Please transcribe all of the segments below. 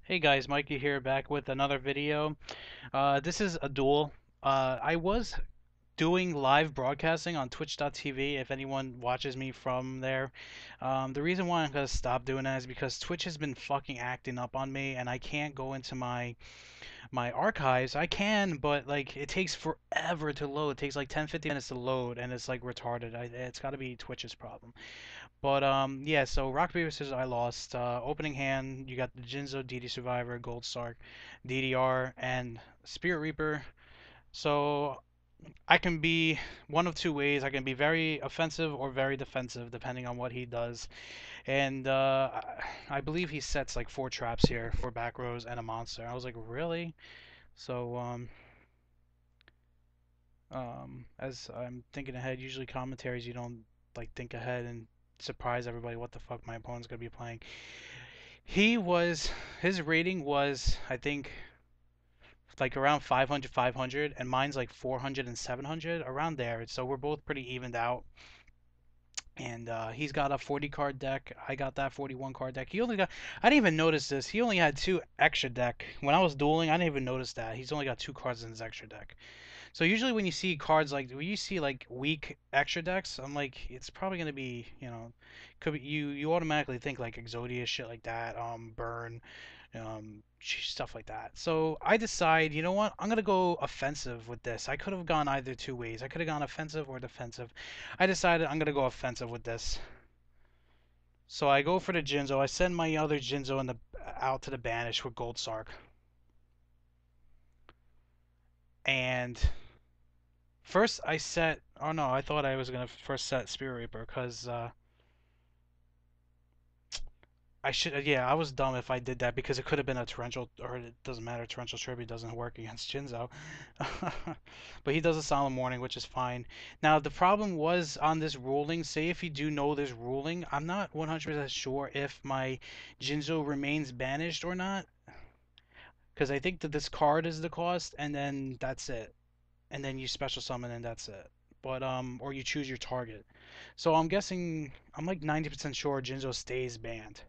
Hey guys, Mikey here back with another video. This is a duel. I was doing live broadcasting on twitch.tv if anyone watches me from there. The reason why I'm gonna stop doing that is because Twitch has been fucking acting up on me and I can't go into my archives. I can, but like it takes forever to load. It takes like 10-15 minutes to load and it's like retarded. It's got to be Twitch's problem. But yeah, so rock paper scissors I lost. Opening hand, you got the Jinzo, DD Survivor, Gold Sark, DDR, and Spirit Reaper. So I can be one of two ways. I can be very offensive or very defensive, depending on what he does. And I believe he sets like 4 traps here for back rows and a monster. I was like, really? So as I'm thinking ahead, usually commentaries you don't like think ahead and surprise everybody what the fuck my opponent's gonna be playing. His rating was, I think, like around 500, 500, and mine's like 400 and 700, around there. So we're both pretty evened out. And he's got a 40 card deck. I got that 41 card deck. I didn't even notice this. He only had 2 extra deck. When I was dueling, I didn't even notice that. He's only got 2 cards in his extra deck. So usually when you see cards like when you see like weak extra decks, I'm like it's probably gonna be could be you automatically think like Exodia shit like that, burn, stuff like that. So I decide, you know what, I'm gonna go offensive with this. I could have gone either two ways. I could have gone offensive or defensive. I decided I'm gonna go offensive with this. So I go for the Jinzo. I send my other Jinzo out to the banish with Gold Sark. And first I set. Oh no, I thought I was gonna first set Spirit Reaper because I should. Yeah, I was dumb if I did that because it could have been a torrential, or it doesn't matter. Torrential Tribute doesn't work against Jinzo, but he does a Solemn Warning, which is fine. Now the problem was on this ruling. Say if you do know this ruling, I'm not 100% sure if my Jinzo remains banished or not, because I think that this card is the cost, and then that's it. And then you special summon and that's it. But or you choose your target. So I'm guessing I'm like 90% sure Jinzo stays banned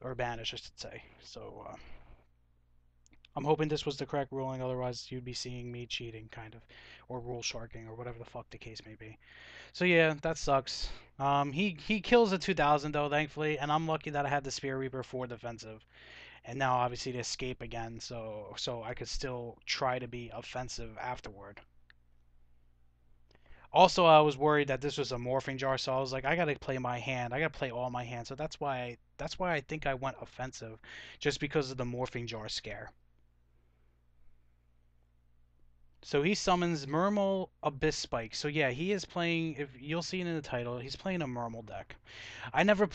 or banished, I should say. So I'm hoping this was the correct ruling. Otherwise, you'd be seeing me cheating, kind of, or rule sharking, or whatever the fuck the case may be. So yeah, that sucks. He kills a 2000 though, thankfully, and I'm lucky that I had the Spear Reaper for defensive, and now obviously to escape again, so I could still try to be offensive afterward. Also, I was worried that this was a morphing jar, so I was like, I gotta play my hand. I gotta play all my hands. So that's why I think I went offensive, just because of the morphing jar scare. So he summons Mermail Abyss Spike. So yeah, he is playing. If you'll see it in the title, he's playing a Mermail deck. I never,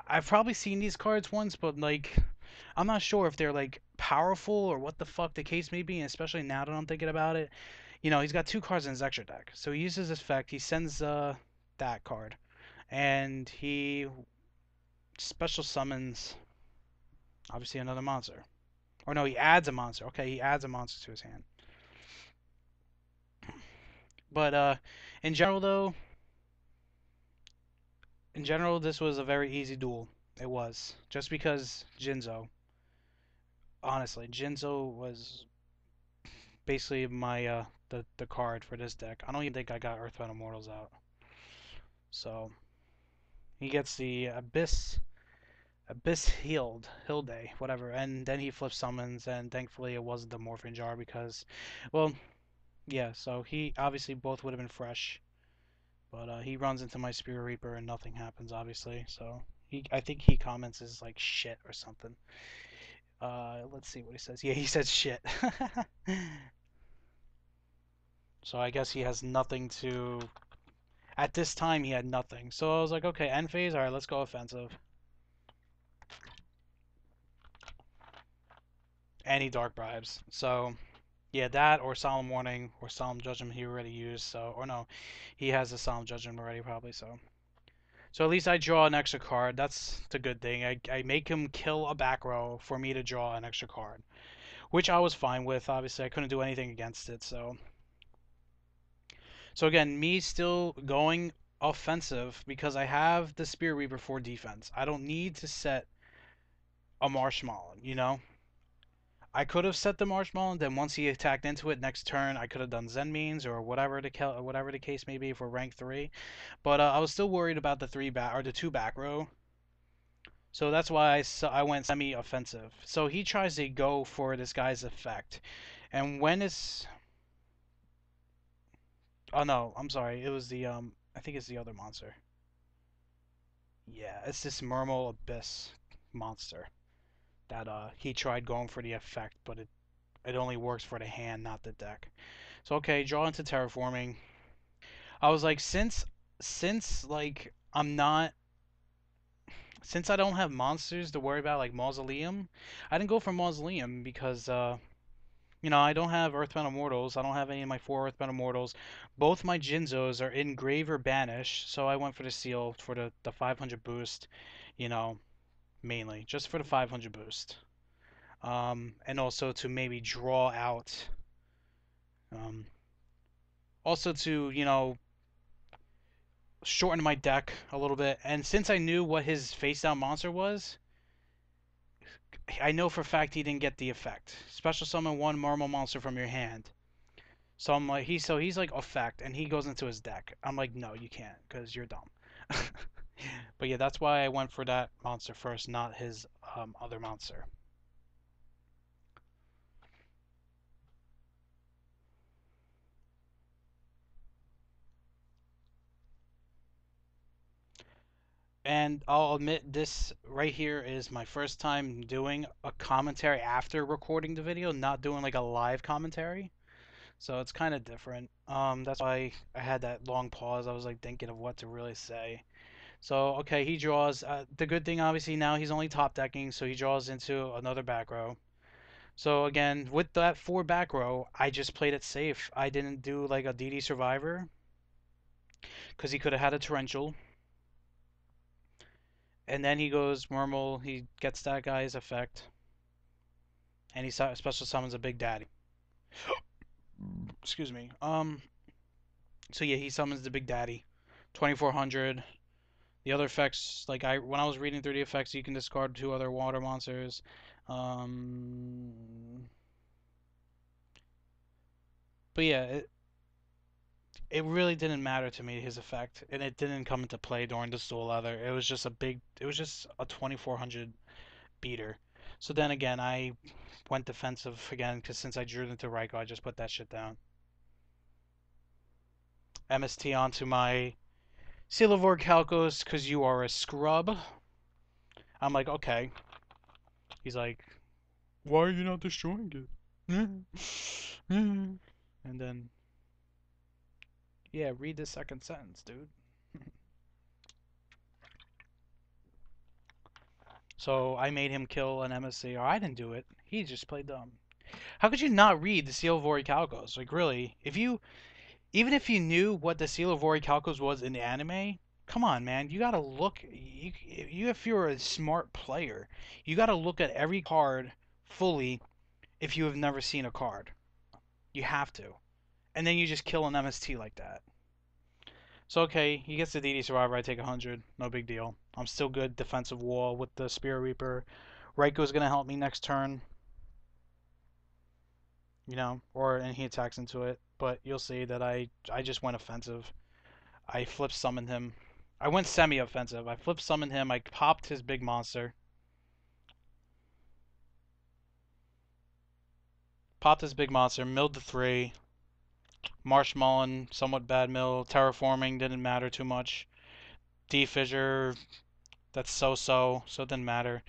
I've probably seen these cards once, but like, I'm not sure if they're like powerful or what the fuck the case may be. And especially now that I'm thinking about it, he's got 2 cards in his extra deck. So he uses this effect. He sends that card, and he special summons obviously another monster. Or no, he adds a monster. Okay, he adds a monster to his hand. But in general though, this was a very easy duel. It was just because Jinzo. Honestly, Jinzo was basically my the card for this deck. I don't even think I got Earthbound Immortals out. So he gets the Abyss healed, Hilde, whatever, and then he flips summons, and thankfully it wasn't the Morphin Jar because, well, yeah, so he obviously both would have been fresh, but he runs into my Spirit Reaper and nothing happens, obviously, so I think he comments is like shit or something. Let's see what he says. Yeah, he says shit. So I guess he has nothing to. At this time, he had nothing. So I was like, okay, end phase. All right, let's go offensive. Any dark bribes. So yeah, that or Solemn Warning or Solemn Judgment he already used. So or no, he has a Solemn Judgment already probably. So at least I draw an extra card. That's the good thing. I make him kill a back row for me to draw an extra card, which I was fine with. Obviously, I couldn't do anything against it. So again, me still going offensive because I have the Spear Reaper for defense. I don't need to set a Marshmallow, you know? I could have set the Marshmallow, and then once he attacked into it, next turn I could have done Zen Means or whatever the case may be for rank 3. But I was still worried about the the 2 back row. So that's why I went semi-offensive. So he tries to go for this guy's effect. And when it's... Oh no, I'm sorry. It was the, I think it's the other monster. Yeah, it's this Mermail Abyss monster that he tried going for the effect, but it only works for the hand, not the deck. So okay, draw into terraforming. I was like, since like I'm not since I don't have monsters to worry about like Mausoleum, I didn't go for Mausoleum because I don't have Earthbound Immortals. I don't have any of my 4 Earthbound Immortals. Both my Jinzos are in Grave or Banish, so I went for the seal for the 500 boost, you know, mainly just for the 500 boost. And also to maybe draw out, um, also to shorten my deck a little bit. And since I knew what his face down monster was, I know for a fact he didn't get the effect. Special summon 1 normal monster from your hand. So I'm like, he's like effect, and he goes into his deck. I'm like, no, you can't, because you're dumb. But yeah, that's why I went for that monster first, not his other monster. And I'll admit, this right here is my first time doing a commentary after recording the video, not doing like a live commentary. So it's kind of different. That's why I had that long pause. I was like thinking of what to really say. So okay, he draws. The good thing, obviously, now he's only top decking, so he draws into another back row. So again, with that 4 back row, I just played it safe. I didn't do like a DD Survivor because he could have had a Torrential. And then he goes Mermail, he gets that guy's effect, and he special summons a Big Daddy. Excuse me. So yeah, he summons the Big Daddy, 2400. The other effects, like when I was reading through the effects, you can discard 2 other water monsters. Um, but yeah, it really didn't matter to me his effect, and it didn't come into play during the duel either. It was just a 2400 beater. So then again, I went defensive again because since I drew into Raikou, I just put that shit down. MST onto my Seal of Orichalcos because you are a scrub. I'm like, okay. He's like, why are you not destroying it? And then, yeah, read the second sentence, dude. So I made him kill an MSC, or I didn't do it. He just played dumb. How could you not read the Seal of Orichalcos? Like, really? Even if you knew what the Seal of Orichalcos was in the anime, come on, man. You gotta look. If you're a smart player, you gotta look at every card fully if you have never seen a card. You have to. And then you just kill an MST like that. So, okay, he gets the DD Survivor. I take 100. No big deal. I'm still good defensive wall with the Spirit Reaper. Raiko's gonna help me next turn, and he attacks into it. But you'll see that I just went offensive. I flip summoned him. I went semi-offensive. I flip summoned him. I popped his big monster. Popped his big monster. Milled the 3. Marshmallow, somewhat bad mill. Terraforming didn't matter too much. D-Fissure, that's so-so, so it didn't matter.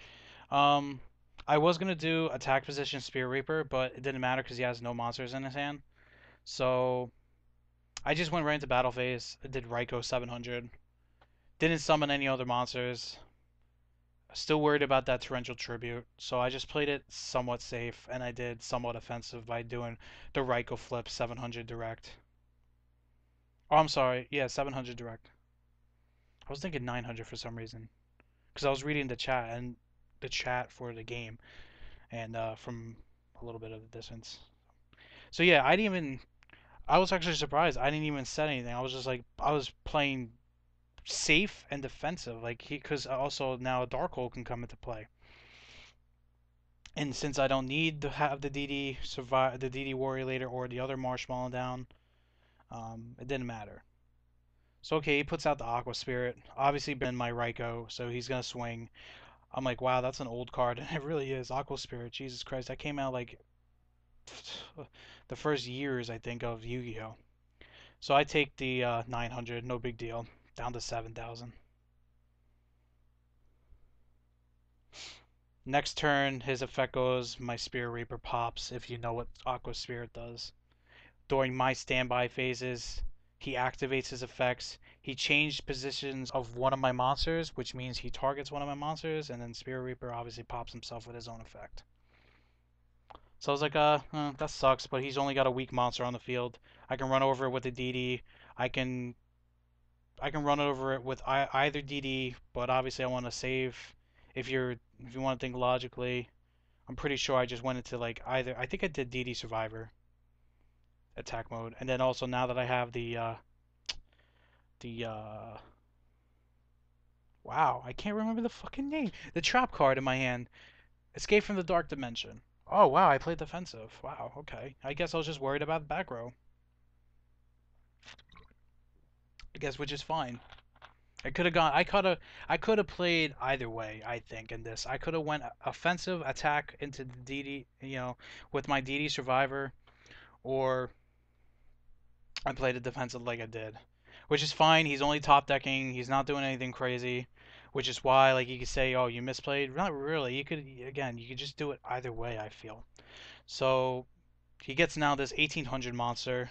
Um, I was gonna do attack position Spear Reaper, but it didn't matter because he has no monsters in his hand. So I just went right into battle phase. I did Raikou 700. Didn't summon any other monsters. Still worried about that torrential tribute, so I just played it somewhat safe, and I did somewhat offensive by doing the Raikou flip 700 direct. Oh, I'm sorry. Yeah, 700 direct. I was thinking 900 for some reason, because I was reading the chat for the game, and from a little bit of the distance. So yeah, I didn't even. I was actually surprised. I didn't even set anything. I was just like, I was playing safe and defensive, like because also now a Dark Hole can come into play. And since I don't need to have the DD survive, the DD warrior later or the other marshmallow down, it didn't matter. So okay, he puts out the Aqua Spirit. Obviously, been my Raikou, so he's gonna swing. I'm like, wow, that's an old card. It really is. Aqua Spirit. Jesus Christ, that came out like the first years, I think, of Yu-Gi-Oh. So I take the 900, no big deal, down to 7,000. Next turn, his effect goes, my Spirit Reaper pops, if you know what Aqua Spirit does. During my standby phases, he activates his effects. He changed positions of one of my monsters, which means he targets one of my monsters, and then Spirit Reaper obviously pops himself with his own effect. So I was like, that sucks, but he's only got a weak monster on the field. I can run over it with a DD. I can I can run over it with either DD, but obviously I want to save. If you want to think logically, I'm pretty sure I just went into like either. I think I did DD Survivor attack mode, and then also now that I have the wow, I can't remember the fucking name. The trap card in my hand, Escape from the Dark Dimension. Oh wow, I played defensive. Wow, okay. I guess I was just worried about the back row. I guess which is fine. I could have gone. I could have played either way. I think in this, I could have went offensive attack into the DD, with my DD survivor, or I played it defensive like I did, which is fine. He's only top decking. He's not doing anything crazy, which is why like you could say, oh, you misplayed. Not really. You could just do it either way. I feel so. He gets now this 1800 monster.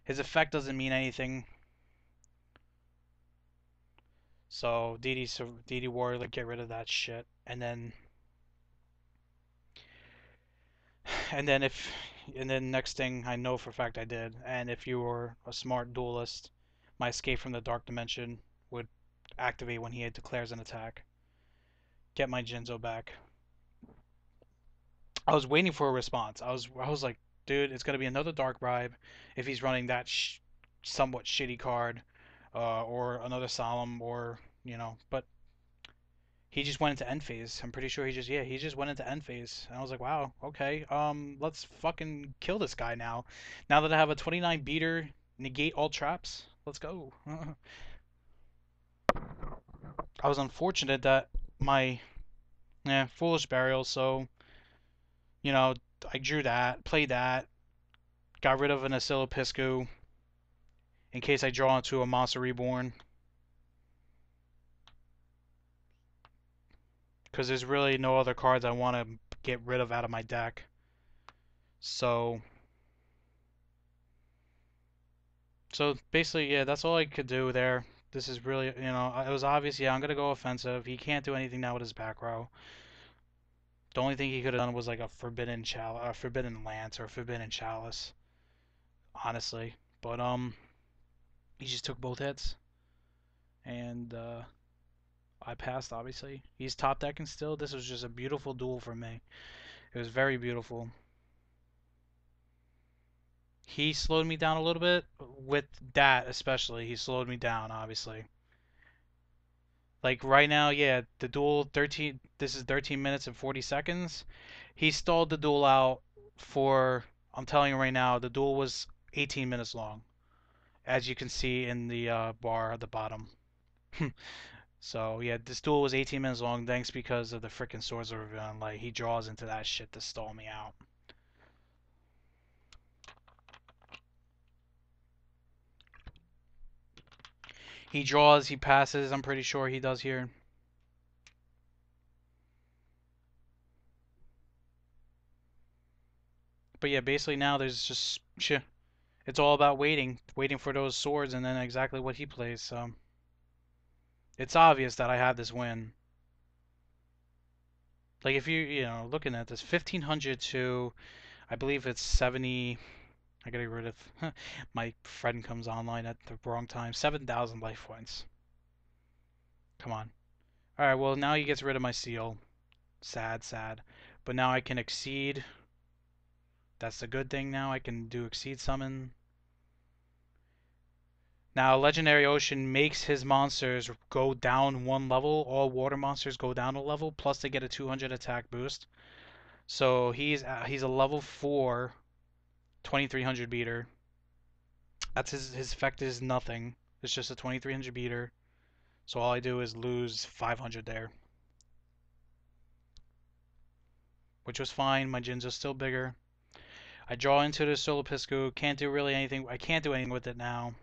His effect doesn't mean anything. So DD Warrior, like, get rid of that shit, and then if and then next thing I know for a fact I did, and if you were a smart duelist, my Escape from the Dark Dimension would activate when he declares an attack. Get my Jinzo back. I was waiting for a response. I was like, dude, it's gonna be another Dark Bribe if he's running that somewhat shitty card, or another Solemn, or but he just went into end phase. I'm pretty sure he just went into end phase. And I was like, wow, okay, let's fucking kill this guy now. Now that I have a 29 beater, negate all traps. Let's go. I was unfortunate that my foolish burial. So you know, I drew that, played that, got rid of an Asilo in case I draw into a Monster Reborn. Because there's really no other cards I want to get rid of out of my deck. So So basically, yeah, that's all I could do there. This is really, it was obvious, yeah, I'm going to go offensive. He can't do anything now with his back row. The only thing he could have done was like a forbidden lance or a forbidden chalice, honestly. But he just took both hits, and I passed. Obviously, he's top decking still. This was just a beautiful duel for me. It was very beautiful. He slowed me down a little bit with that, especially. He slowed me down, obviously. Like right now, yeah, the duel 13. This is 13 minutes and 40 seconds. He stalled the duel out for. I'm telling you right now, the duel was 18 minutes long, as you can see in the bar at the bottom. So yeah, this duel was 18 minutes long, thanks because of the freaking Swords of Rebellion. Like he draws into that shit to stall me out. He draws, he passes. I'm pretty sure he does here. But yeah, basically now there's just it's all about waiting for those swords, and then exactly what he plays. So it's obvious that I have this win. Like if looking at this 1500 to, I believe it's 70. I gotta get rid of my friend comes online at the wrong time. 7,000 life points. Come on. All right. Well, now he gets rid of my seal. Sad, sad. But now I can exceed. That's the good thing. Now I can do exceed summon. Now, Legendary Ocean makes his monsters go down one level. All water monsters go down a level, plus they get a 200 attack boost. So he's a level 4 2300 beater. That's his effect is nothing. It's just a 2300 beater. So all I do is lose 500 there, which was fine. My Jin's are still bigger. I draw into the Solopiscu. Can't do really anything. I can't do anything with it now.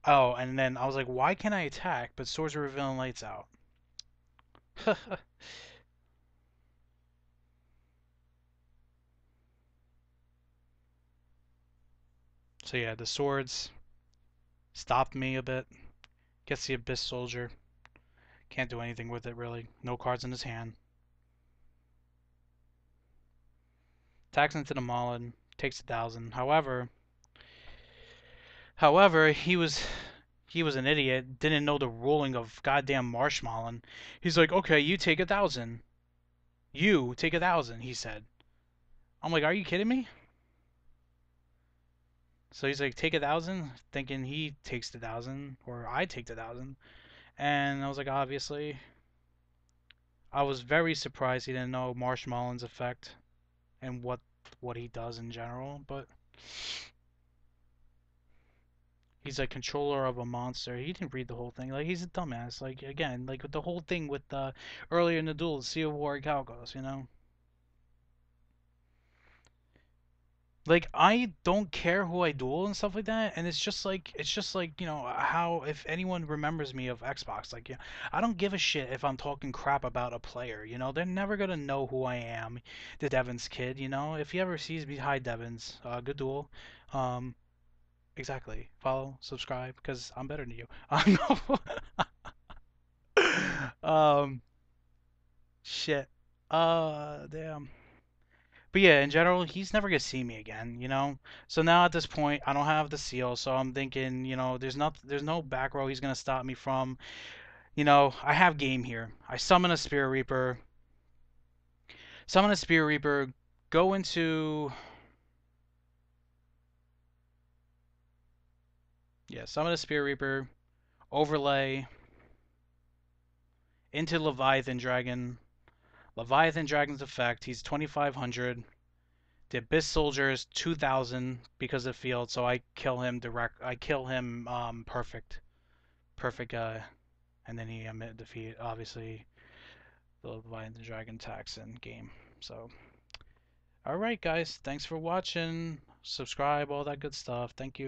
Oh, and then I was like, why can't I attack? But Swords of Revealing Lights out. So yeah, the swords stopped me a bit. Gets the Abyss Soldier. Can't do anything with it really. No cards in his hand. Attacks into the Maulin. Takes 1,000. However, he was an idiot. Didn't know the ruling of goddamn Marshmallow. He's like, okay, you take 1,000. You take 1,000. He said. I'm like, are you kidding me? So he's like, take 1,000, thinking he takes 1,000 or I take 1,000. And I was like, obviously. I was very surprised he didn't know Marshmallow's effect and what he does in general, but he's a controller of a monster. He didn't read the whole thing. Like he's a dumbass. Like again, like with the whole thing with earlier in the duel, Sea of War Calcos, you know. Like I don't care who I duel and stuff like that, and it's just like how if anyone remembers me of Xbox, like I don't give a shit if I'm talking crap about a player, they're never gonna know who I am, the Devon's kid, if he ever sees me, hi Devon's, good duel, um, exactly, follow, subscribe, because I'm better than you, um, shit, damn. But yeah, in general, he's never gonna see me again. So now at this point, I don't have the seal, so I'm thinking, there's no back row he's gonna stop me from. I have game here. I summon a Spear Reaper, go into summon a Spear Reaper, overlay into Leviathan Dragon. Leviathan Dragon's effect, he's 2,500. The Abyss Soldier is 2,000 because of field, so I kill him direct. I kill him perfect. Perfect and then he defeat obviously the Leviathan Dragon attacks in game. So, all right, guys, thanks for watching. Subscribe, all that good stuff. Thank you.